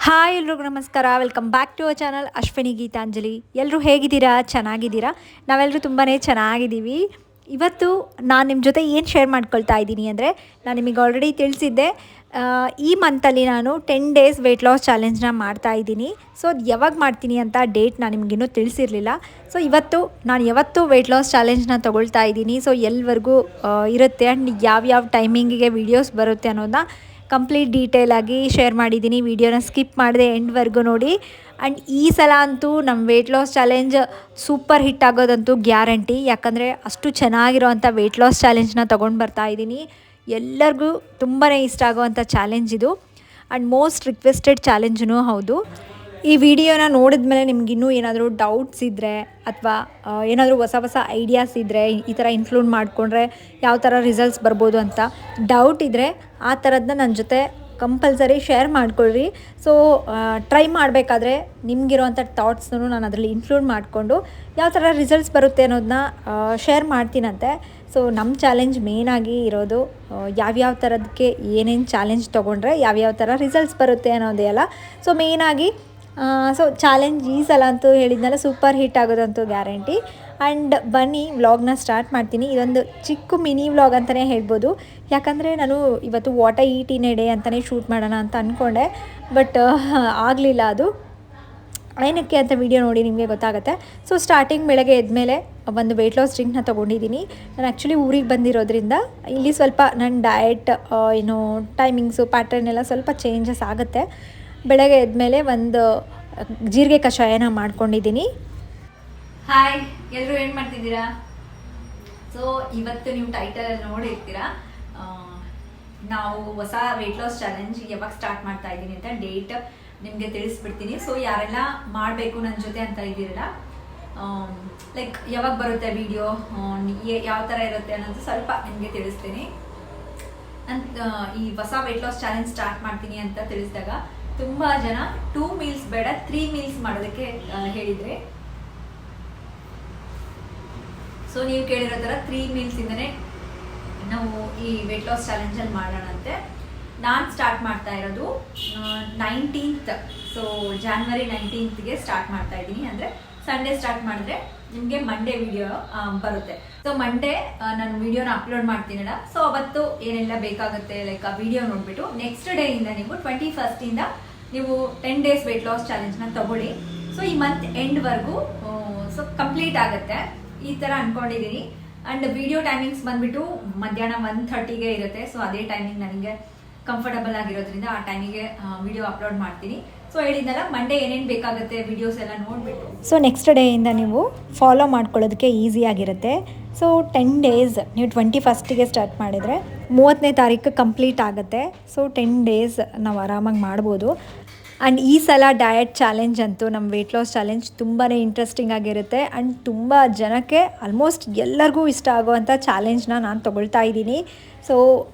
Hi ಎಲ್ರಿಗೂ ನಮಸ್ಕಾರ. Welcome back to our channel Ashwini Geetanjali. ಎಲ್ಲರೂ ಹೇಗಿದ್ದೀರಾ? ಚೆನ್ನಾಗಿದ್ದೀರಾ? ನಾವೆಲ್ಲರೂ ತುಂಬಾ ಚೆನ್ನಾಗಿದ್ದೀವಿ. ಇವತ್ತು ನಾನು ನಿಮ್ಮ ಜೊತೆ ಏನು ಶೇರ್ ಮಾಡ್ಕೊಳ್ತಾ ಇದ್ದೀನಿ ಅಂದರೆ, ನಾನು ನಿಮಗೆ ಆಲ್ರೆಡಿ ತಿಳಿಸಿದ್ದೆ, ಈ ಮಂತಲ್ಲಿ ನಾನು 10 ಡೇಸ್ ವೆಯ್ಟ್ ಲಾಸ್ ಚಾಲೆಂಜ್ನ ಮಾಡ್ತಾಯಿದ್ದೀನಿ. ಸೊ ಅದು ಯಾವಾಗ ಮಾಡ್ತೀನಿ ಅಂತ ಡೇಟ್ ನಾನು ನಿಮಗಿನ್ನೂ ತಿಳಿಸಿರಲಿಲ್ಲ. ಸೊ ಇವತ್ತು ನಾನು ಯಾವತ್ತು ವೆಯ್ಟ್ ಲಾಸ್ ಚಾಲೆಂಜ್ನ ತೊಗೊಳ್ತಾ ಇದ್ದೀನಿ, ಸೊ ಎಲ್ಲಿವರೆಗೂ ಇರುತ್ತೆ ಆ್ಯಂಡ್ ಯಾವ್ಯಾವ ಟೈಮಿಂಗಿಗೆ ವೀಡಿಯೋಸ್ ಬರುತ್ತೆ ಅನ್ನೋದನ್ನ ಕಂಪ್ಲೀಟ್ ಡೀಟೇಲಾಗಿ ಶೇರ್ ಮಾಡಿದ್ದೀನಿ. ವೀಡಿಯೋನ ಸ್ಕಿಪ್ ಮಾಡಿದೆ ಎಂಡ್ವರೆಗೂ ನೋಡಿ. ಆ್ಯಂಡ್ ಈ ಸಲ ಅಂತೂ ನಮ್ಮ weight loss challenge super hit ಆಗೋದಂತೂ ಗ್ಯಾರಂಟಿ. ಯಾಕಂದರೆ ಅಷ್ಟು ಚೆನ್ನಾಗಿರೋವಂಥ ವೆಯ್ಟ್ ಲಾಸ್ ಚಾಲೆಂಜ್ನ ತೊಗೊಂಡು ಬರ್ತಾಯಿದ್ದೀನಿ. ಎಲ್ಲರಿಗೂ ತುಂಬಾ ಇಷ್ಟ ಆಗೋವಂಥ ಚಾಲೆಂಜ್ ಇದು ಆ್ಯಂಡ್ ಮೋಸ್ಟ್ ರಿಕ್ವೆಸ್ಟೆಡ್ ಚಾಲೆಂಜೂ ಹೌದು. ಈ ವಿಡಿಯೋನ ನೋಡಿದ ಮೇಲೆ ನಿಮಗಿನ್ನೂ ಏನಾದರೂ ಡೌಟ್ಸ್ ಇದ್ದರೆ ಅಥವಾ ಏನಾದರೂ ಹೊಸ ಹೊಸ ಐಡಿಯಾಸ್ ಇದ್ದರೆ, ಈ ಥರ ಇನ್ಕ್ಲೂಡ್ ಮಾಡಿಕೊಂಡ್ರೆ ಯಾವ ಥರ ರಿಸಲ್ಟ್ಸ್ ಬರ್ಬೋದು ಅಂತ ಡೌಟ್ ಇದ್ದರೆ ಆ ಥರದನ್ನ ನನ್ನ ಜೊತೆ ಕಂಪಲ್ಸರಿ ಶೇರ್ ಮಾಡ್ಕೊಳ್ರಿ. ಸೊ ಟ್ರೈ ಮಾಡಬೇಕಾದ್ರೆ ನಿಮಗಿರೋವಂಥ ಥಾಟ್ಸ್ನೂ ನಾನು ಅದರಲ್ಲಿ ಇನ್ಕ್ಲೂಡ್ ಮಾಡಿಕೊಂಡು ಯಾವ ಥರ ರಿಸಲ್ಟ್ಸ್ ಬರುತ್ತೆ ಅನ್ನೋದನ್ನ ಶೇರ್ ಮಾಡ್ತೀನಂತೆ. ಸೊ ನಮ್ಮ ಚಾಲೆಂಜ್ ಮೇಯ್ನಾಗಿ ಇರೋದು ಯಾವ್ಯಾವ ಥರದಕ್ಕೆ ಏನೇನು ಚಾಲೆಂಜ್ ತೊಗೊಂಡ್ರೆ ಯಾವ್ಯಾವ ಥರ ರಿಸಲ್ಟ್ಸ್ ಬರುತ್ತೆ ಅನ್ನೋದೇ ಅಲ್ಲ. ಸೊ ಮೇಯ್ನಾಗಿ ಸೊ ಚಾಲೆಂಜ್ ಈ ಸಲ ಅಂತೂ ಹೇಳಿದ್ನಲ್ಲ ಸೂಪರ್ ಹಿಟ್ ಆಗೋದಂತೂ ಗ್ಯಾರಂಟಿ. ಆ್ಯಂಡ್ ಬನ್ನಿ ವ್ಲಾಗ್ನ ಸ್ಟಾರ್ಟ್ ಮಾಡ್ತೀನಿ. ಇದೊಂದು ಚಿಕ್ಕ ಮಿನಿ ವ್ಲಾಗ್ ಅಂತಲೇ ಹೇಳ್ಬೋದು. ಯಾಕಂದರೆ ನಾನು ಇವತ್ತು what I eat in a day ಅಂತಲೇ ಶೂಟ್ ಮಾಡೋಣ ಅಂತ ಅಂದ್ಕೊಂಡೆ, ಬಟ್ ಆಗಲಿಲ್ಲ. ಅದು ಏನಕ್ಕೆ ಅಂತ ವಿಡಿಯೋ ನೋಡಿ ನಿಮಗೆ ಗೊತ್ತಾಗುತ್ತೆ. ಸೊ ಸ್ಟಾರ್ಟಿಂಗ್ ಬೆಳಗ್ಗೆ ಎದ್ಮೇಲೆ ಒಂದು ವೆಯ್ಟ್ ಲಾಸ್ ಡ್ರಿಂಕ್ನ ತೊಗೊಂಡಿದ್ದೀನಿ. ನಾನು ಆ್ಯಕ್ಚುಲಿ ಊರಿಗೆ ಬಂದಿರೋದ್ರಿಂದ ಇಲ್ಲಿ ಸ್ವಲ್ಪ ನನ್ನ ಡಯಟ್ ಏನು ಟೈಮಿಂಗ್ಸು ಪ್ಯಾಟರ್ನ್ ಎಲ್ಲ ಸ್ವಲ್ಪ ಚೇಂಜಸ್ ಆಗುತ್ತೆ. ಬೆಳಗ್ಗೆ ಎದ್ಮೇಲೆ ಒಂದು ಜೀರಿಗೆ ಕಷಾಯನ ಮಾಡ್ಕೊಂಡಿದ್ದೀನಿ. ಹಾಯ್, ಎಲ್ಲರೂ ಏನು ಮಾಡ್ತಿದ್ದೀರಾ? ಸೊ ಇವತ್ತು ನೀವು ಟೈಟಲ್ ನೋಡಿರ್ತೀರಾ, ನಾವು ಹೊಸ ವೆಯ್ಟ್ ಲಾಸ್ ಚಾಲೆಂಜ್ ಯಾವಾಗ ಸ್ಟಾರ್ಟ್ ಮಾಡ್ತಾ ಇದ್ದೀನಿ ಅಂತ ಡೇಟ್ ನಿಮಗೆ ತಿಳಿಸ್ಬಿಡ್ತೀನಿ. ಸೊ ಯಾರೆಲ್ಲ ಮಾಡಬೇಕು ನನ್ನ ಜೊತೆ ಅಂತ ಇದ್ದೀರಲ್ಲ, ಲೈಕ್ ಯಾವಾಗ ಬರುತ್ತೆ ವಿಡಿಯೋ, ಯಾವ ಥರ ಇರುತ್ತೆ ಅನ್ನೋದು ಸ್ವಲ್ಪ ನಿಮಗೆ ತಿಳಿಸ್ತೀನಿ. ನಾನು ಈ ಹೊಸ ವೆಯ್ಟ್ ಲಾಸ್ ಚಾಲೆಂಜ್ ಸ್ಟಾರ್ಟ್ ಮಾಡ್ತೀನಿ ಅಂತ ತಿಳಿಸಿದಾಗ ತುಂಬ ಜನ 2 ಮೀಲ್ಸ್ ಬೇಡ 3 ಮೀಲ್ಸ್ ಮಾಡೋದಕ್ಕೆ ಹೇಳಿದರೆ. ಸೊ ನೀವು ಕೇಳಿರೋ ಥರ 3 ಮೀಲ್ಸಿಂದನೇ ನಾವು ಈ ವೆಯ್ಟ್ ಲಾಸ್ ಚಾಲೆಂಜಲ್ಲಿ ಮಾಡೋಣಂತೆ. ನಾನು ಸ್ಟಾರ್ಟ್ ಮಾಡ್ತಾ ಇರೋದು 19th, so January 19th start ಮಾಡ್ತಾ ಇದ್ದೀನಿ. ಅಂದರೆ ಸಂಡೇ ಸ್ಟಾರ್ಟ್ ಮಾಡಿದ್ರೆ ನಿಮಗೆ ಮಂಡೇ ವಿಡಿಯೋ ಬರುತ್ತೆ. ಸೊ ಮಂಡೇ ನಾನು ವಿಡಿಯೋನ ಅಪ್ಲೋಡ್ ಮಾಡ್ತೀನಲ್ಲ, ಸೊ ಅವತ್ತು ಏನೆಲ್ಲ ಬೇಕಾಗುತ್ತೆ ಲೈಕ್ ಆ ವಿಡಿಯೋ ನೋಡಿಬಿಟ್ಟು ನೆಕ್ಸ್ಟ್ ಡೇ ಇಂದ ನೀವು 21st ನೀವು 10 ಡೇಸ್ ವೆಯ್ಟ್ ಲಾಸ್ ಚಾಲೆಂಜ್ನ ತಗೊಳ್ಳಿ. ಸೊ ಈ ಮಂತ್ ಎಂಡ್ವರೆಗೂ ಸೊ ಕಂಪ್ಲೀಟ್ ಆಗುತ್ತೆ ಈ ಥರ ಅಂದ್ಕೊಂಡಿದ್ದೀನಿ. ಆ್ಯಂಡ್ ವಿಡಿಯೋ ಟೈಮಿಂಗ್ಸ್ ಬಂದುಬಿಟ್ಟು ಮಧ್ಯಾಹ್ನ 1:30ಗೆ ಇರುತ್ತೆ. ಸೊ ಅದೇ ಟೈಮಿಂಗ್ ನನಗೆ ಕಂಫರ್ಟಬಲ್ ಆಗಿರೋದ್ರಿಂದ ಆ ಟೈಮಿಗೆ ವಿಡಿಯೋ ಅಪ್ಲೋಡ್ ಮಾಡ್ತೀನಿ. ಸೊ ಹೇಳಿದ್ನಲ್ಲ, ಮಂಡೇ ಏನೇನು ಬೇಕಾಗುತ್ತೆ ವಿಡಿಯೋಸ್ ಎಲ್ಲ ನೋಡಿಬಿಟ್ಟು ಸೊ ನೆಕ್ಸ್ಟ್ ಡೇಯಿಂದ ನೀವು ಫಾಲೋ ಮಾಡ್ಕೊಳ್ಳೋದಕ್ಕೆ ಈಸಿಯಾಗಿರುತ್ತೆ. ಸೊ 10 ಡೇಸ್ ನೀವು 21st ಸ್ಟಾರ್ಟ್ ಮಾಡಿದರೆ 30ನೇ ತಾರೀಕು ಕಂಪ್ಲೀಟ್ ಆಗುತ್ತೆ. ಸೊ 10 ಡೇಸ್ ನಾವು ಆರಾಮಾಗಿ ಮಾಡ್ಬೋದು. ಆ್ಯಂಡ್ ಈ ಸಲ ಡಯಟ್ ಚಾಲೆಂಜ್ ಅಂತೂ ನಮ್ಮ ವೆಯ್ಟ್ ಲಾಸ್ ಚಾಲೆಂಜ್ ತುಂಬಾ ಇಂಟ್ರೆಸ್ಟಿಂಗ್ ಆಗಿರುತ್ತೆ. ಆ್ಯಂಡ್ ತುಂಬ ಜನಕ್ಕೆ ಆಲ್ಮೋಸ್ಟ್ ಎಲ್ಲರಿಗೂ ಇಷ್ಟ ಆಗುವಂಥ ಚಾಲೆಂಜ್ನ ನಾನು ತೊಗೊಳ್ತಾ ಇದ್ದೀನಿ. ಸೊ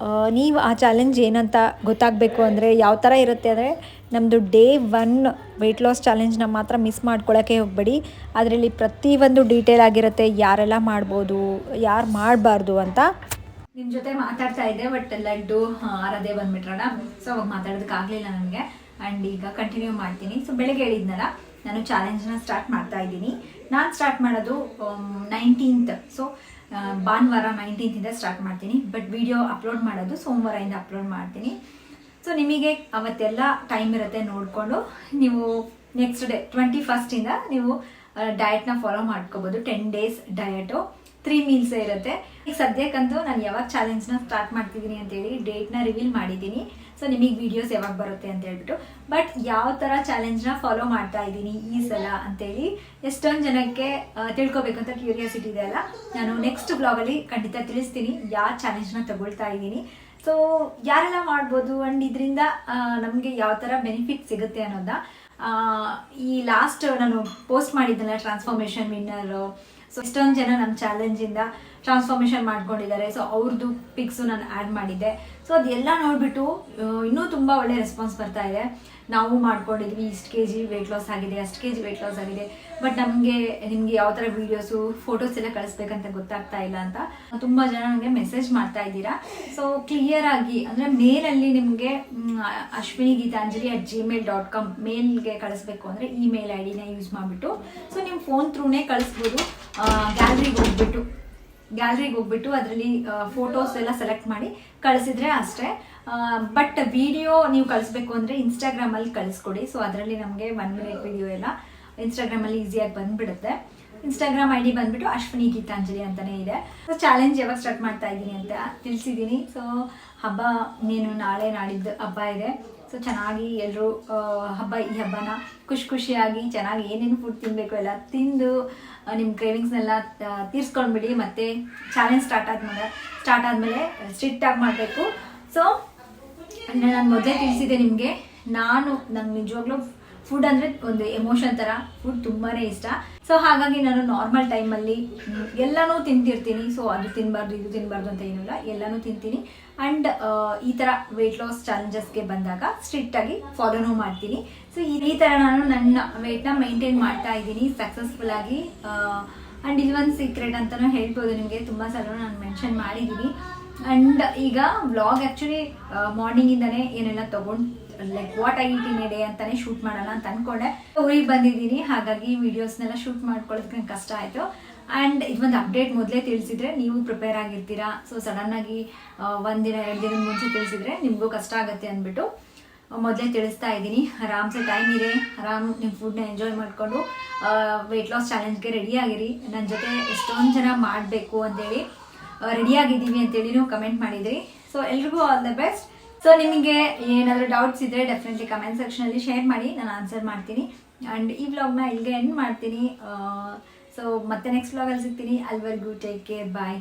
ನೀವು ಆ ಚಾಲೆಂಜ್ ಏನಂತ ಗೊತ್ತಾಗಬೇಕು ಅಂದರೆ ಯಾವ ಥರ ಇರುತ್ತೆ ಅಂದರೆ, ನಮ್ಮದು ಡೇ 1 ವೆಯ್ಟ್ ಲಾಸ್ ಚಾಲೆಂಜ್ನ ಮಾತ್ರ ಮಿಸ್ ಮಾಡ್ಕೊಳ್ಳೋಕ್ಕೆ ಹೋಗಬೇಡಿ. ಅದರಲ್ಲಿ ಪ್ರತಿಯೊಂದು ಡೀಟೇಲ್ ಆಗಿರುತ್ತೆ, ಯಾರೆಲ್ಲ ಮಾಡ್ಬೋದು ಯಾರು ಮಾಡಬಾರ್ದು ಅಂತ. ನಿಮ್ಮ ಜೊತೆ ಮಾತಾಡ್ತಾ ಇದ್ದೆ, ಬಟ್ ಲಡ್ಡು ಆರದೇ ಬಂದುಬಿಟ್ರಣ. ಸೊ ಅವಾಗ ಮಾತಾಡೋದಕ್ಕಾಗಲಿಲ್ಲ ನನಗೆ. ಆ್ಯಂಡ್ ಈಗ ಕಂಟಿನ್ಯೂ ಮಾಡ್ತೀನಿ. ಸೊ ಬೆಳಗ್ಗೆ ಹೇಳಿದ್ನಲ್ಲ, ನಾನು ಚಾಲೆಂಜ್ನ ಸ್ಟಾರ್ಟ್ ಮಾಡ್ತಾ ಇದ್ದೀನಿ. ನಾನು ಸ್ಟಾರ್ಟ್ ಮಾಡೋದು 19th, ಸೊ ಭಾನುವಾರ 19th ಸ್ಟಾರ್ಟ್ ಮಾಡ್ತೀನಿ. ಬಟ್ ವಿಡಿಯೋ ಅಪ್ಲೋಡ್ ಮಾಡೋದು ಸೋಮವಾರದಿಂದ ಅಪ್ಲೋಡ್ ಮಾಡ್ತೀನಿ. ಸೊ ನಿಮಗೆ ಅವತ್ತೆಲ್ಲ ಟೈಮ್ ಇರುತ್ತೆ ನೋಡಿಕೊಂಡು ನೀವು ನೆಕ್ಸ್ಟ್ ಡೇ 21st ನೀವು ಡಯಟ್ನ ಫಾಲೋ ಮಾಡ್ಕೋಬೋದು. 10 ಡೇಸ್ ಡಯಟು 3 ಮೀಲ್ಸೇ ಇರುತ್ತೆ. ಈಗ ಸದ್ಯಕ್ಕಂತೂ ನಾನು ಯಾವಾಗ ಚಾಲೆಂಜ್ನ ಸ್ಟಾರ್ಟ್ ಮಾಡ್ತಿದ್ದೀನಿ ಅಂತೇಳಿ ಡೇಟ್ನ ರಿವೀಲ್ ಮಾಡಿದ್ದೀನಿ. ಸೊ ನಿಮಗೆ ವೀಡಿಯೋಸ್ ಯಾವಾಗ ಬರುತ್ತೆ ಅಂತ ಹೇಳ್ಬಿಟ್ಟು, ಬಟ್ ಯಾವ ಥರ ಚಾಲೆಂಜ್ನ ಫಾಲೋ ಮಾಡ್ತಾ ಇದ್ದೀನಿ ಈ ಸಲ ಅಂತೇಳಿ ಎಷ್ಟೊಂದು ಜನಕ್ಕೆ ತಿಳ್ಕೊಬೇಕಂತ ಕ್ಯೂರಿಯಾಸಿಟಿ ಇದೆ ಅಲ್ಲ. ನಾನು ನೆಕ್ಸ್ಟ್ ಬ್ಲಾಗಲ್ಲಿ ಖಂಡಿತ ತಿಳಿಸ್ತೀನಿ ಯಾವ ಚಾಲೆಂಜ್ನ ತಗೊಳ್ತಾ ಇದ್ದೀನಿ. ಸೊ ಯಾರೆಲ್ಲ ಮಾಡ್ಬೋದು ಆ್ಯಂಡ್ ಇದರಿಂದ ನಮಗೆ ಯಾವ ಥರ ಬೆನಿಫಿಟ್ ಸಿಗುತ್ತೆ ಅನ್ನೋದನ್ನ ಈ ಲಾಸ್ಟ್ ನಾನು ಪೋಸ್ಟ್ ಮಾಡಿದ್ದೆಲ್ಲ ಟ್ರಾನ್ಸ್ಫಾರ್ಮೇಷನ್ ವಿನ್ನರು. ಸೊ ಇಷ್ಟೊಂದು ಜನ ನಮ್ಮ ಚಾಲೆಂಜಿಂದ ಟ್ರಾನ್ಸ್ಫಾರ್ಮೇಷನ್ ಮಾಡ್ಕೊಂಡಿದ್ದಾರೆ. ಸೊ ಅವ್ರದ್ದು ಪಿಕ್ಸು ನಾನು ಆ್ಯಡ್ ಮಾಡಿದ್ದೆ. ಸೊ ಅದೆಲ್ಲ ನೋಡಿಬಿಟ್ಟು ಇನ್ನೂ ತುಂಬ ಒಳ್ಳೆ ರೆಸ್ಪಾನ್ಸ್ ಬರ್ತಾ ಇದೆ. ನಾವು ಮಾಡ್ಕೊಂಡಿದ್ವಿ ಇಷ್ಟು kg ವೆಯ್ಟ್ ಲಾಸ್ ಆಗಿದೆ, ಅಷ್ಟು kg ವೆಯ್ಟ್ ಲಾಸ್ ಆಗಿದೆ, ಬಟ್ ನಿಮಗೆ ಯಾವ ಥರ ವೀಡಿಯೋಸು ಫೋಟೋಸ್ ಎಲ್ಲ ಕಳಿಸ್ಬೇಕಂತ ಗೊತ್ತಾಗ್ತಾ ಇಲ್ಲ ಅಂತ ತುಂಬ ಜನ ನನಗೆ ಮೆಸೇಜ್ ಮಾಡ್ತಾ ಇದ್ದೀರಾ. ಸೊ ಕ್ಲಿಯರ್ ಆಗಿ ಅಂದರೆ ಮೇಲಲ್ಲಿ ನಿಮಗೆ ashwinigeetanjali@gmail.com ಮೇಲ್ಗೆ ಕಳಿಸ್ಬೇಕು ಅಂದರೆ ಇಮೇಲ್ ಐ ಡಿನ ಯೂಸ್ ಮಾಡಿಬಿಟ್ಟು ಸೊ ನಿಮ್ಮ ಫೋನ್ ಥ್ರೂನೇ ಕಳಿಸ್ಬೋದು. ಗ್ಯಾಲರಿಗೆ ಹೋಗ್ಬಿಟ್ಟು ಅದರಲ್ಲಿ ಫೋಟೋಸ್ ಎಲ್ಲ ಸೆಲೆಕ್ಟ್ ಮಾಡಿ ಕಳಿಸಿದ್ರೆ ಅಷ್ಟೇ. ಬಟ್ ವಿಡಿಯೋ ನೀವು ಕಳಿಸ್ಬೇಕು ಅಂದರೆ ಇನ್ಸ್ಟಾಗ್ರಾಮಲ್ಲಿ ಕಳಿಸ್ಕೊಡಿ. ಸೊ ಅದರಲ್ಲಿ ನಮಗೆ 1 minute ವಿಡಿಯೋ ಎಲ್ಲ ಇನ್ಸ್ಟಾಗ್ರಾಮಲ್ಲಿ ಈಸಿಯಾಗಿ ಬಂದುಬಿಡುತ್ತೆ. ಇನ್ಸ್ಟಾಗ್ರಾಮ್ ID ಬಂದುಬಿಟ್ಟು ಅಶ್ವಿನಿ ಗೀತಾಂಜಲಿ ಅಂತಲೇ ಇದೆ. ಸೊ ಚಾಲೆಂಜ್ ಯಾವಾಗ ಸ್ಟಾರ್ಟ್ ಮಾಡ್ತಾ ಇದ್ದೀನಿ ಅಂತ ತಿಳಿಸಿದ್ದೀನಿ. ಸೊ ಹಬ್ಬ ನಾಳೆ ನಾಡಿದ್ದು ಹಬ್ಬ ಇದೆ. ಸೊ ಚೆನ್ನಾಗಿ ಎಲ್ಲರೂ ಈ ಹಬ್ಬನ ಖುಷಿಯಾಗಿ ಚೆನ್ನಾಗಿ ಏನೇನು ಫುಡ್ ತಿನ್ನಬೇಕು ಎಲ್ಲ ತಿಂದು ನಿಮ್ಮ ಕ್ರೇವಿಂಗ್ಸ್ನೆಲ್ಲ ತೀರಿಸ್ಕೊಂಡ್ಬಿಡಿ. ಮತ್ತು ಚಾಲೆಂಜ್ ಸ್ಟಾರ್ಟ್ ಆದಮೇಲೆ ಸ್ಟ್ರಿಕ್ಟಾಗಿ ಮಾಡಬೇಕು. ಸೊ ನಾನು ಮೊದಲೇ ತಿಳಿಸಿದೆ ನಿಮಗೆ, ನಂಗೆ ನಿಜವಾಗ್ಲೂ ಫುಡ್ ಅಂದರೆ ಒಂದು ಎಮೋಷನ್ ಥರ, ಫುಡ್ ತುಂಬಾ ಇಷ್ಟ. ಸೊ ಹಾಗಾಗಿ ನಾನು ನಾರ್ಮಲ್ ಟೈಮಲ್ಲಿ ಎಲ್ಲನೂ ತಿಂತಿರ್ತೀನಿ. ಸೊ ಅದು ತಿನ್ನಬಾರ್ದು ಇದು ತಿನ್ನಬಾರ್ದು ಅಂತ ಏನಿಲ್ಲ, ಎಲ್ಲನೂ ತಿಂತೀನಿ. ಆ್ಯಂಡ್ ಈ ಥರ ವೆಯ್ಟ್ ಲಾಸ್ ಚಾಲೆಂಜಸ್ಗೆ ಬಂದಾಗ ಸ್ಟ್ರಿಕ್ಟಾಗಿ ಫಾಲೋನೂ ಮಾಡ್ತೀನಿ. ಸೊ ಈ ಥರ ನಾನು ನನ್ನ ವೆಯ್ಟ್ನ ಮೇಂಟೈನ್ ಮಾಡ್ತಾ ಇದ್ದೀನಿ ಸಕ್ಸಸ್ಫುಲ್ಲಾಗಿ. ಆ್ಯಂಡ್ ಇದೊಂದು ಸೀಕ್ರೆಟ್ ಅಂತಲೂ ಹೇಳ್ಬೋದು ನಿಮಗೆ, ತುಂಬ ಸಲ ನಾನು ಮೆನ್ಷನ್ ಮಾಡಿದ್ದೀನಿ. ಆ್ಯಂಡ್ ಈಗ ವ್ಲಾಗ್ ಆ್ಯಕ್ಚುಲಿ ಮಾರ್ನಿಂಗಿಂದನೇ ಏನೆಲ್ಲ ತೊಗೊಂಡು like what I eat in a day ಅಂತಾನೆ ಶೂಟ್ ಮಾಡೋಣ ಅಂತ ಅಂದ್ಕೊಂಡೆ. ಊರಿಗೆ ಬಂದಿದ್ದೀನಿ, ಹಾಗಾಗಿ ವೀಡಿಯೋಸ್ನೆಲ್ಲ ಶೂಟ್ ಮಾಡ್ಕೊಳ್ಳೋದಕ್ಕೆ ನಂಗೆ ಕಷ್ಟ ಆಯಿತು. ಆ್ಯಂಡ್ ಇದೊಂದು ಅಪ್ಡೇಟ್ ಮೊದಲೇ ತಿಳಿಸಿದ್ರೆ ನೀವು ಪ್ರಿಪೇರ್ ಆಗಿರ್ತೀರಾ. ಸೊ ಸಡನ್ನಾಗಿ 1 ದಿನ 2 ದಿನದ ಮುಂಚೆ ತಿಳಿಸಿದ್ರೆ ನಿಮಗೂ ಕಷ್ಟ ಆಗುತ್ತೆ ಅಂದ್ಬಿಟ್ಟು ಮೊದಲೇ ತಿಳಿಸ್ತಾ ಇದ್ದೀನಿ. ಆರಾಮ್ಸೆ ಟೈಮ್ ಇದೆ, ನಿಮ್ಮ ಫುಡ್ನ ಎಂಜಾಯ್ ಮಾಡಿಕೊಂಡು ವೆಯ್ಟ್ ಲಾಸ್ ಚಾಲೆಂಜ್ಗೆ ರೆಡಿಯಾಗಿರಿ. ನನ್ನ ಜೊತೆ ಎಷ್ಟೊಂದು ಜನ ಮಾಡಬೇಕು ಅಂತೇಳಿ ರೆಡಿಯಾಗಿದ್ದೀವಿ ಅಂತೇಳಿ ನೀವು ಕಮೆಂಟ್ ಮಾಡಿದ್ರಿ. ಸೊ ಎಲ್ರಿಗೂ ಆಲ್ ದ ಬೆಸ್ಟ್. ಸೊ ನಿಮಗೆ ಏನಾದರೂ ಡೌಟ್ಸ್ ಇದ್ದರೆ ಡೆಫಿನೆಟ್ಲಿ ಕಮೆಂಟ್ ಸೆಕ್ಷನಲ್ಲಿ ಶೇರ್ ಮಾಡಿ, ನಾನು ಆನ್ಸರ್ ಮಾಡ್ತೀನಿ. ಆ್ಯಂಡ್ ಈ ವ್ಲಾಗ್ನ ಇಲ್ಲಿಗೆ ಎಂಡ್ ಮಾಡ್ತೀನಿ. ಸೊ ಮತ್ತೆ ನೆಕ್ಸ್ಟ್ ವ್ಲಾಗಲ್ಲಿ ಸಿಗ್ತೀನಿ. ಅಲ್ಲಿವರೆಗೂ ಟೇಕ್ ಕೇರ್, ಬಾಯ್.